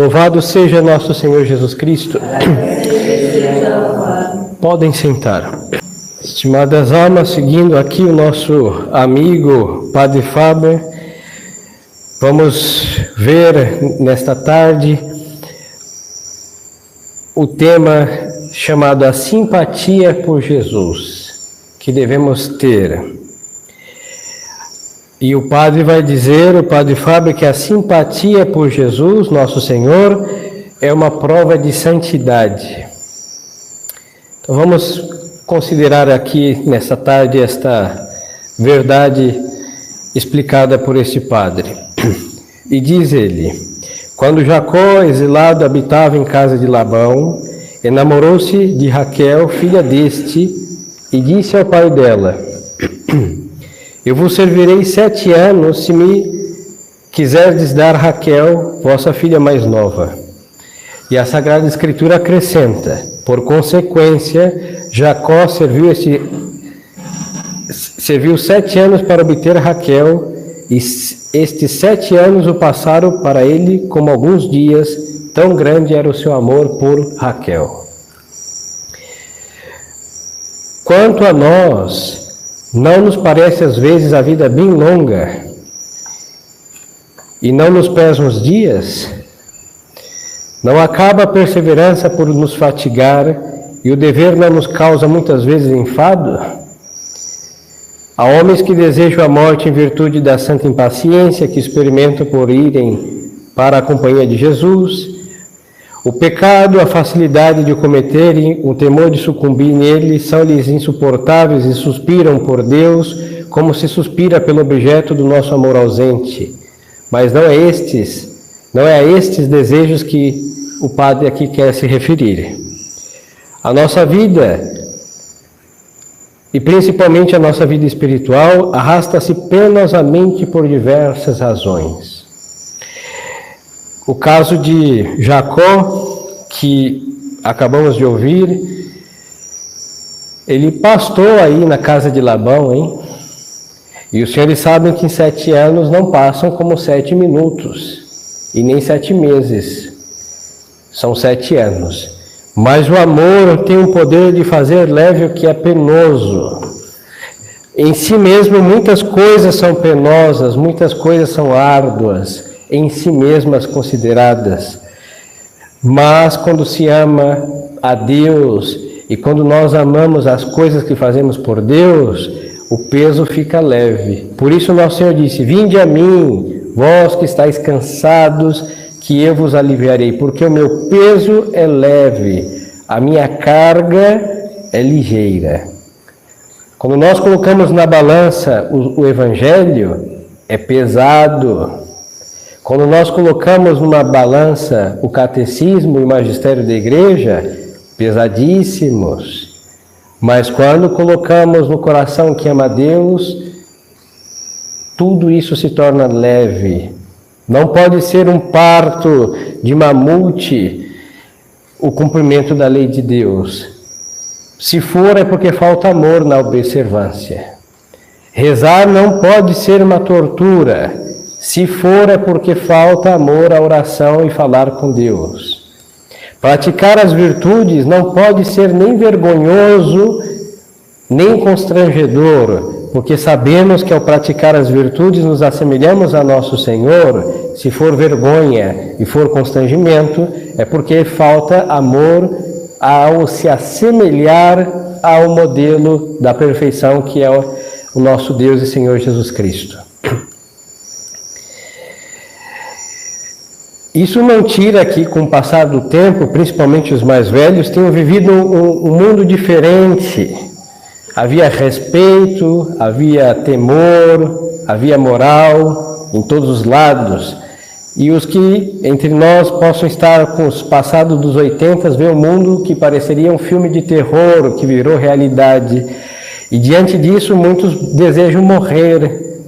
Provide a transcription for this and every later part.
Louvado seja nosso Senhor Jesus Cristo. Podem sentar. Estimadas almas, seguindo aqui o nosso amigo Padre Fábio, vamos ver nesta tarde o tema chamado a simpatia por Jesus, que devemos ter. E o Padre vai dizer, o Padre Fábio, que a simpatia por Jesus, nosso Senhor, é uma prova de santidade. Então vamos considerar aqui nessa tarde esta verdade explicada por este Padre. E diz ele: quando Jacó, exilado, habitava em casa de Labão, enamorou-se de Raquel, filha deste, e disse ao pai dela: eu vos servirei 7 anos, se me quiserdes dar Raquel, vossa filha mais nova. E a Sagrada Escritura acrescenta: por consequência, Jacó serviu 7 anos para obter Raquel, e estes 7 anos o passaram para ele como alguns dias, tão grande era o seu amor por Raquel. Quanto a nós, não nos parece às vezes a vida bem longa e não nos pesam os dias? Não acaba a perseverança por nos fatigar e o dever não nos causa muitas vezes enfado? Há homens que desejam a morte em virtude da santa impaciência que experimentam por irem para a companhia de Jesus. O pecado, a facilidade de o cometerem, o temor de sucumbir nele, são-lhes insuportáveis e suspiram por Deus como se suspira pelo objeto do nosso amor ausente. Mas não é a estes desejos que o Padre aqui quer se referir. A nossa vida, e principalmente a nossa vida espiritual, arrasta-se penosamente por diversas razões. O caso de Jacó, que acabamos de ouvir, ele pastou aí na casa de Labão, hein? E os senhores sabem que em 7 anos não passam como 7 minutos, e nem 7 meses, são 7 anos. Mas o amor tem o poder de fazer leve o que é penoso. Em si mesmo muitas coisas são penosas, muitas coisas são árduas, em si mesmas consideradas, mas quando se ama a Deus e quando nós amamos as coisas que fazemos por Deus, o peso fica leve. Por isso nosso Senhor disse: vinde a mim, vós que estáis cansados, que eu vos aliviarei, porque o meu peso é leve, a minha carga é ligeira. Quando nós colocamos na balança o Evangelho, é pesado. Quando nós colocamos numa balança o catecismo e o magistério da igreja, pesadíssimos. Mas quando colocamos no coração que ama a Deus, tudo isso se torna leve. Não pode ser um parto de mamute o cumprimento da lei de Deus. Se for, é porque falta amor na observância. Rezar não pode ser uma tortura. Se for, é porque falta amor à oração e falar com Deus. Praticar as virtudes não pode ser nem vergonhoso, nem constrangedor, porque sabemos que ao praticar as virtudes nos assemelhamos a nosso Senhor. Se for vergonha e for constrangimento, é porque falta amor ao se assemelhar ao modelo da perfeição que é o nosso Deus e Senhor Jesus Cristo. Isso não tira que, com o passar do tempo, principalmente os mais velhos, tenham vivido um mundo diferente. Havia respeito, havia temor, havia moral em todos os lados. E os que entre nós possam estar com os passados dos 80, vê um mundo que pareceria um filme de terror, que virou realidade. E diante disso, muitos desejam morrer,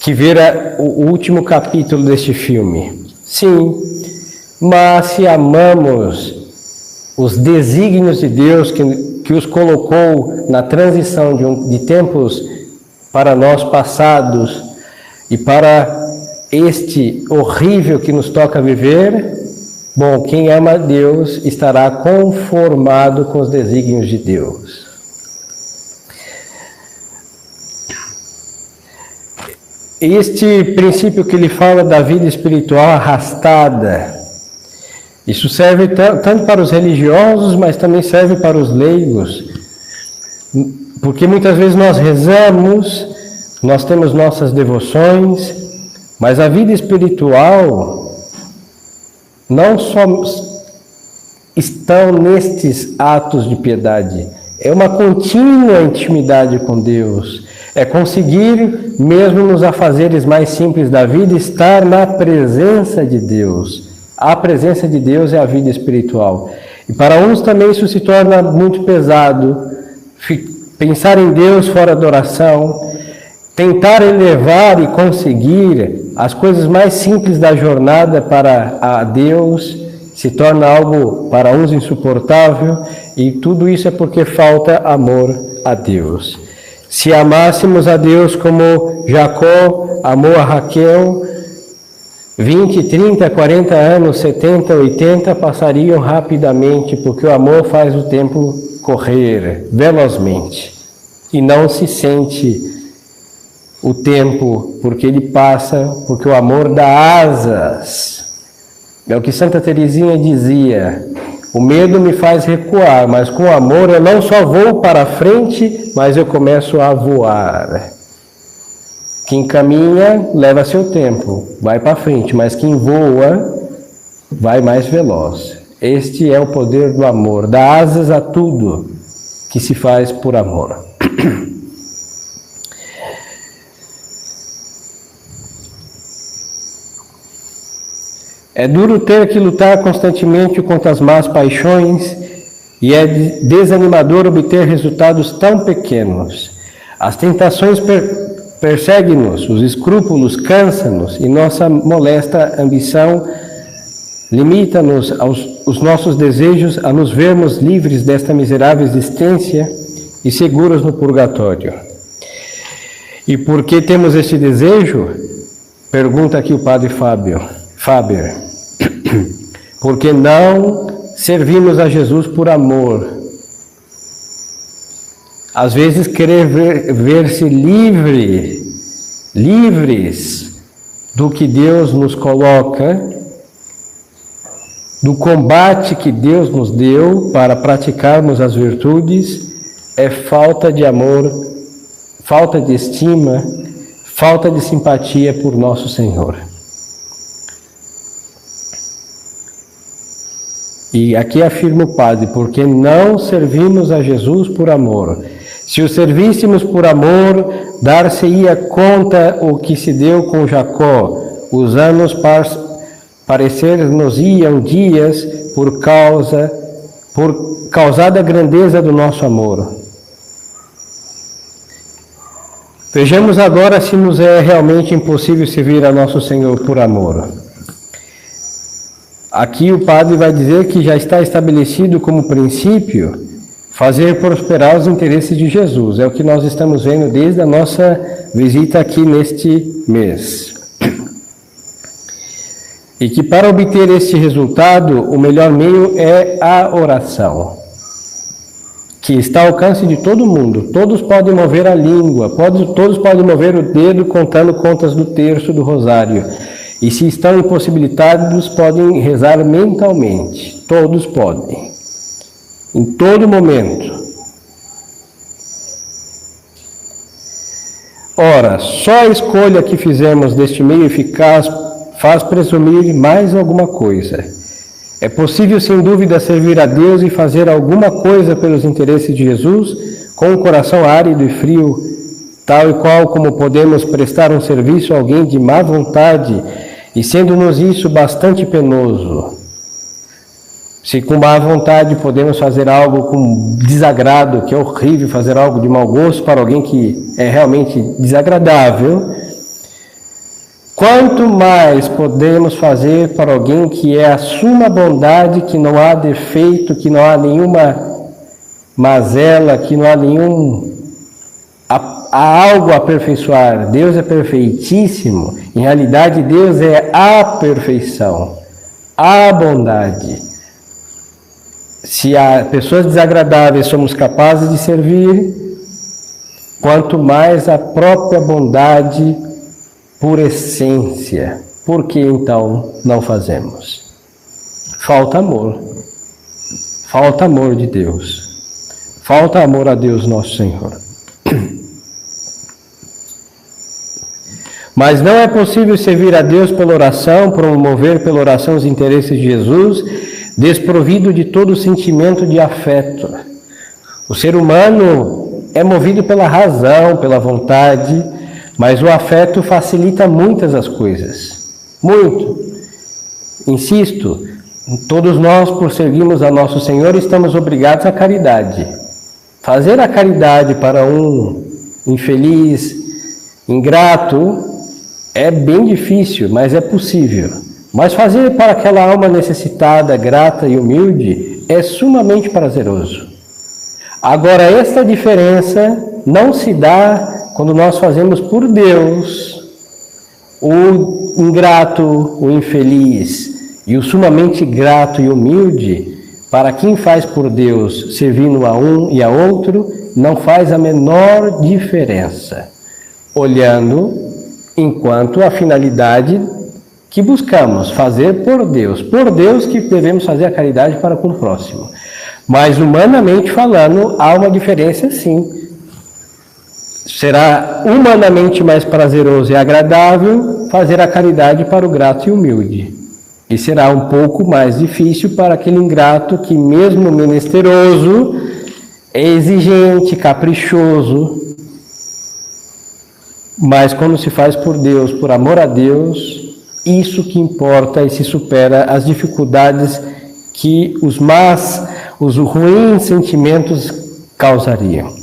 que vira o último capítulo deste filme. Sim, mas se amamos os desígnios de Deus que os colocou na transição de tempos para nós passados e para este horrível que nos toca viver, Bom, quem ama a Deus estará conformado com os desígnios de Deus. Este princípio que ele fala da vida espiritual arrastada, isso serve tanto para os religiosos, mas também serve para os leigos. Porque muitas vezes nós rezamos, nós temos nossas devoções, mas a vida espiritual não só estão nestes atos de piedade, é uma contínua intimidade com Deus. É conseguir, mesmo nos afazeres mais simples da vida, estar na presença de Deus. A presença de Deus é a vida espiritual. E para uns também isso se torna muito pesado. Pensar em Deus fora da oração, tentar elevar e conseguir as coisas mais simples da jornada para a Deus, se torna algo para uns insuportável, e tudo isso é porque falta amor a Deus. Se amássemos a Deus como Jacó amou a Raquel, 20, 30, 40 anos, 70, 80 passariam rapidamente, porque o amor faz o tempo correr velozmente. E não se sente o tempo, porque ele passa, porque o amor dá asas. É o que Santa Teresinha dizia: o medo me faz recuar, mas com o amor eu não só vou para frente, mas eu começo a voar. Quem caminha leva seu tempo, vai para frente, mas quem voa vai mais veloz. Este é o poder do amor, dá asas a tudo que se faz por amor. É duro ter que lutar constantemente contra as más paixões e é desanimador obter resultados tão pequenos. As tentações perseguem-nos, os escrúpulos cansam-nos e nossa molesta ambição limita-nos os nossos desejos a nos vermos livres desta miserável existência e seguros no purgatório. E por que temos este desejo? Pergunta aqui o padre Faber. Porque não servimos a Jesus por amor. Às vezes querer ver-se livres do que Deus nos coloca, do combate que Deus nos deu para praticarmos as virtudes, é falta de amor, falta de estima, falta de simpatia por nosso Senhor. E aqui afirma o padre, porque não servimos a Jesus por amor. Se o servíssemos por amor, dar-se-ia conta o que se deu com Jacó. Os anos parecer-nos-iam dias por causada grandeza do nosso amor. Vejamos agora se nos é realmente impossível servir a nosso Senhor por amor. Aqui o padre vai dizer que já está estabelecido como princípio fazer prosperar os interesses de Jesus. É o que nós estamos vendo desde a nossa visita aqui neste mês. E que para obter este resultado, o melhor meio é a oração, que está ao alcance de todo mundo. Todos podem mover a língua, todos podem mover o dedo contando contas do terço do rosário. E se estão impossibilitados, podem rezar mentalmente. Todos podem. Em todo momento. Ora, só a escolha que fizemos deste meio eficaz faz presumir mais alguma coisa. É possível, sem dúvida, servir a Deus e fazer alguma coisa pelos interesses de Jesus, com o coração árido e frio, tal e qual como podemos prestar um serviço a alguém de má vontade, e sendo-nos isso bastante penoso. Se com má vontade podemos fazer algo com desagrado, que é horrível fazer algo de mau gosto para alguém que é realmente desagradável, quanto mais podemos fazer para alguém que é a suma bondade, que não há defeito, que não há nenhuma mazela, que não há há algo a aperfeiçoar. Deus é perfeitíssimo. Em realidade, Deus é a perfeição. a bondade. Se há pessoas desagradáveis somos capazes de servir, quanto mais a própria bondade por essência. Por que então não fazemos? Falta amor. Falta amor de Deus. Falta amor a Deus nosso Senhor. Mas não é possível servir a Deus pela oração, promover pela oração os interesses de Jesus, desprovido de todo sentimento de afeto. O ser humano é movido pela razão, pela vontade, mas o afeto facilita muitas as coisas. Muito. Insisto, todos nós, por seguirmos a nosso Senhor, estamos obrigados à caridade. Fazer a caridade para um infeliz, ingrato, é bem difícil, mas é possível. Mas fazer para aquela alma necessitada, grata e humilde, é sumamente prazeroso. Agora, esta diferença não se dá quando nós fazemos por Deus o ingrato, o infeliz, e o sumamente grato e humilde. Para quem faz por Deus, servindo a um e a outro, não faz a menor diferença, olhando enquanto a finalidade que buscamos fazer por Deus que devemos fazer a caridade para com o próximo. Mas humanamente falando, há uma diferença sim. Será humanamente mais prazeroso e agradável fazer a caridade para o grato e humilde. E será um pouco mais difícil para aquele ingrato que, mesmo menesteroso, é exigente, caprichoso. Mas quando se faz por Deus, por amor a Deus, isso que importa e se supera as dificuldades que os ruins sentimentos causariam.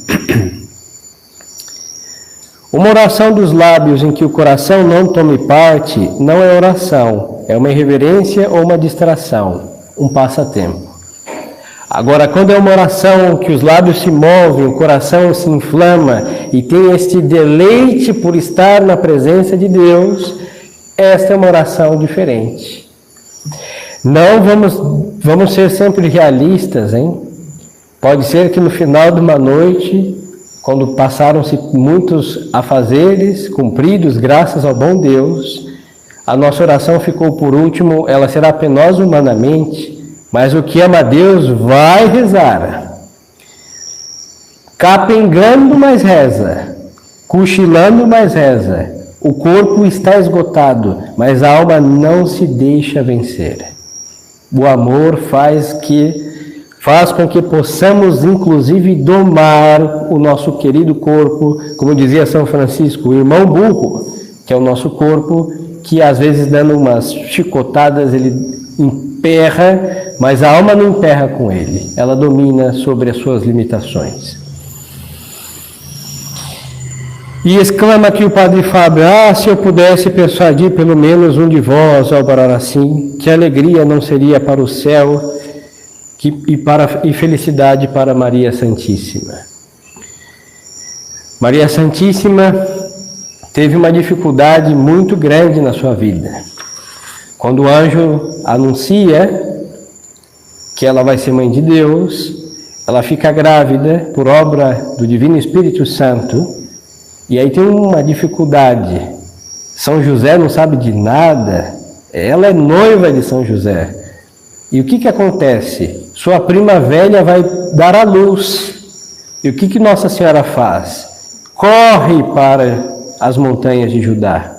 Uma oração dos lábios em que o coração não tome parte não é oração, é uma irreverência ou uma distração, um passatempo. Agora, quando é uma oração que os lábios se movem, o coração se inflama e tem este deleite por estar na presença de Deus, esta é uma oração diferente. Não vamos ser sempre realistas, hein? Pode ser que no final de uma noite, quando passaram-se muitos afazeres cumpridos, graças ao bom Deus, a nossa oração ficou por último, ela será penosa humanamente, mas o que ama a Deus vai rezar. Capengando, mas reza. Cochilando, mas reza. O corpo está esgotado, mas a alma não se deixa vencer. O amor faz com que possamos, inclusive, domar o nosso querido corpo, como dizia São Francisco, o irmão burro, que é o nosso corpo, que às vezes dando umas chicotadas ele emperra, mas a alma não emperra com ele, ela domina sobre as suas limitações. E exclama aqui o Padre Fábio: se eu pudesse persuadir pelo menos um de vós ao orar assim, que alegria não seria para o céu e felicidade para Maria Santíssima. Maria Santíssima teve uma dificuldade muito grande na sua vida. Quando o anjo anuncia que ela vai ser mãe de Deus, ela fica grávida por obra do Divino Espírito Santo, e aí tem uma dificuldade. São José não sabe de nada, ela é noiva de São José. E o que acontece? Sua prima velha vai dar à luz. E o que Nossa Senhora faz? Corre para as montanhas de Judá.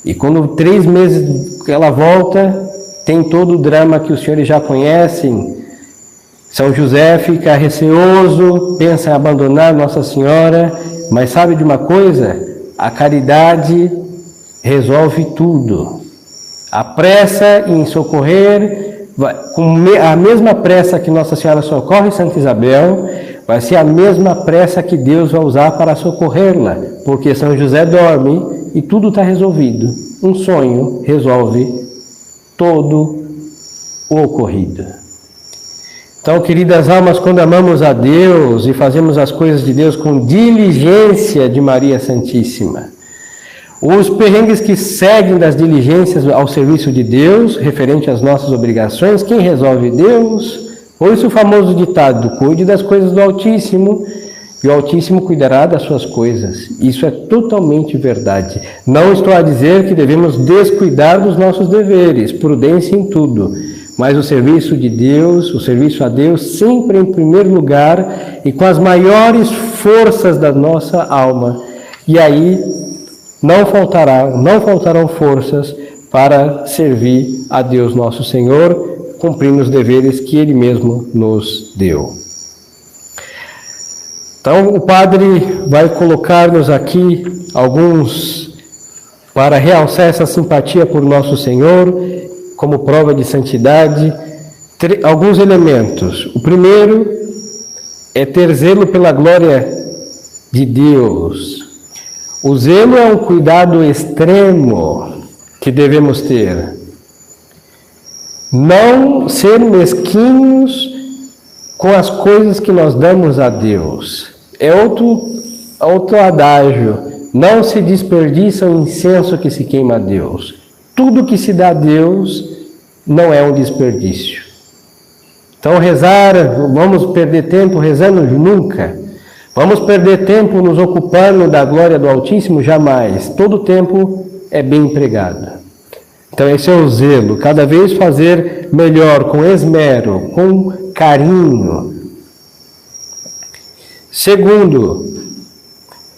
E quando 3 meses ela volta, tem todo o drama que os senhores já conhecem. São José fica receoso, pensa em abandonar Nossa Senhora, mas sabe de uma coisa? A caridade resolve tudo. A pressa em socorrer, com a mesma pressa que Nossa Senhora socorre Santa Isabel, vai ser a mesma pressa que Deus vai usar para socorrê-la, porque São José dorme e tudo está resolvido. Um sonho resolve todo o ocorrido. Então, queridas almas, quando amamos a Deus e fazemos as coisas de Deus com diligência de Maria Santíssima, Os perrengues que seguem das diligências ao serviço de Deus, referente às nossas obrigações, quem resolve? Deus. Por isso o famoso ditado, cuide das coisas do Altíssimo, e o Altíssimo cuidará das suas coisas. Isso é totalmente verdade. Não estou a dizer que devemos descuidar dos nossos deveres, prudência em tudo, mas o serviço de Deus, o serviço a Deus, sempre em primeiro lugar e com as maiores forças da nossa alma. E aí não faltarão forças para servir a Deus nosso Senhor, cumprindo os deveres que Ele mesmo nos deu. Então, o Padre vai colocar-nos aqui alguns, para realçar essa simpatia por nosso Senhor, como prova de santidade, alguns elementos. O primeiro é ter zelo pela glória de Deus. O zelo é um cuidado extremo que devemos ter. Não ser mesquinhos com as coisas que nós damos a Deus. É outro adágio. Não se desperdiça o incenso que se queima a Deus. Tudo que se dá a Deus não é um desperdício. Então rezar, vamos perder tempo rezando? Nunca. Vamos perder tempo nos ocupando da glória do Altíssimo? Jamais. Todo tempo é bem empregado. Então esse é o zelo, cada vez fazer melhor, com esmero, com carinho. Segundo,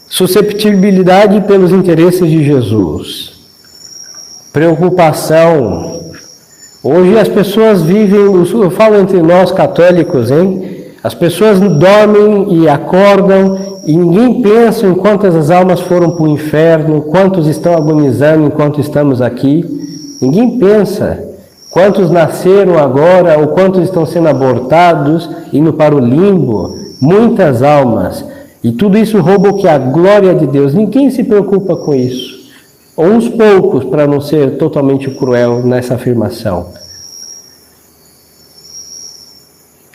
susceptibilidade pelos interesses de Jesus. Preocupação. Hoje as pessoas vivem, eu falo entre nós católicos, as pessoas dormem e acordam e ninguém pensa em quantas almas foram para o inferno, quantos estão agonizando enquanto estamos aqui. Ninguém pensa quantos nasceram agora ou quantos estão sendo abortados, indo para o limbo. Muitas almas. E tudo isso rouba o que? A glória de Deus. Ninguém se preocupa com isso. Ou uns poucos, para não ser totalmente cruel nessa afirmação.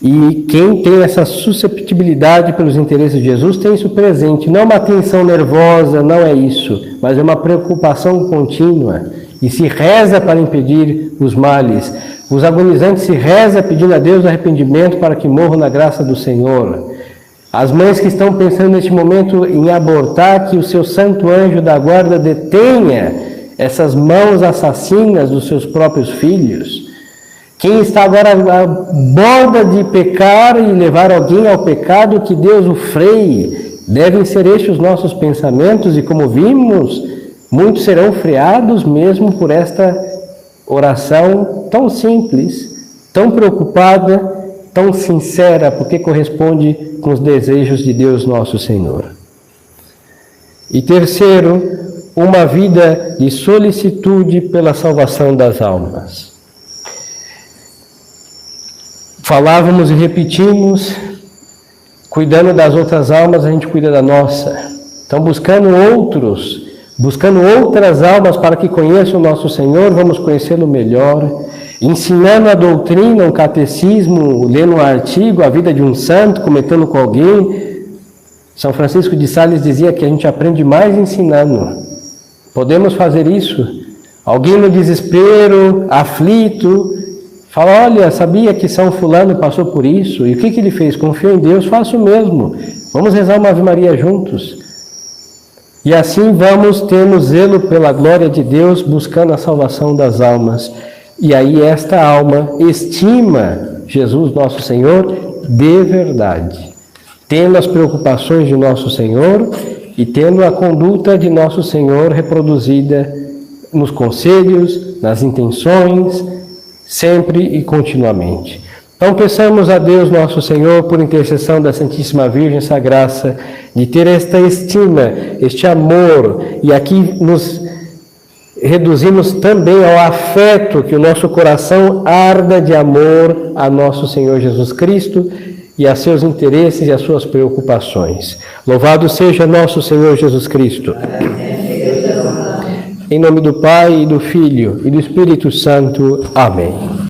E quem tem essa susceptibilidade pelos interesses de Jesus tem isso presente. Não é uma tensão nervosa, não é isso, mas é uma preocupação contínua. E se reza para impedir os males. Os agonizantes se reza pedindo a Deus arrependimento para que morram na graça do Senhor. As mães que estão pensando neste momento em abortar, que o seu santo anjo da guarda detenha essas mãos assassinas dos seus próprios filhos. Quem está agora à borda de pecar e levar alguém ao pecado, que Deus o freie. Devem ser estes os nossos pensamentos, e como vimos, muitos serão freados mesmo por esta oração tão simples, tão preocupada, tão sincera, porque corresponde com os desejos de Deus nosso Senhor. E terceiro, uma vida de solicitude pela salvação das almas. Falávamos e repetimos, cuidando das outras almas, a gente cuida da nossa. Então, buscando outras almas para que conheçam o nosso Senhor, vamos conhecê-lo melhor. Ensinando a doutrina, um catecismo, lendo um artigo, a vida de um santo, comentando com alguém. São Francisco de Sales dizia que a gente aprende mais ensinando. Podemos fazer isso? Alguém no desespero, aflito, fala, olha, sabia que São Fulano passou por isso? E o que ele fez? Confiou em Deus, faça o mesmo. Vamos rezar uma Ave Maria juntos. E assim vamos tendo zelo pela glória de Deus, buscando a salvação das almas. E aí esta alma estima Jesus nosso Senhor de verdade, tendo as preocupações de nosso Senhor e tendo a conduta de nosso Senhor reproduzida nos conselhos, nas intenções, sempre e continuamente. Então peçamos a Deus nosso Senhor, por intercessão da Santíssima Virgem, essa graça de ter esta estima, este amor, e aqui nos reduzimos também ao afeto, que o nosso coração arda de amor a nosso Senhor Jesus Cristo e a seus interesses e as suas preocupações. Louvado seja nosso Senhor Jesus Cristo. Em nome do Pai, e do Filho, e do Espírito Santo. Amém.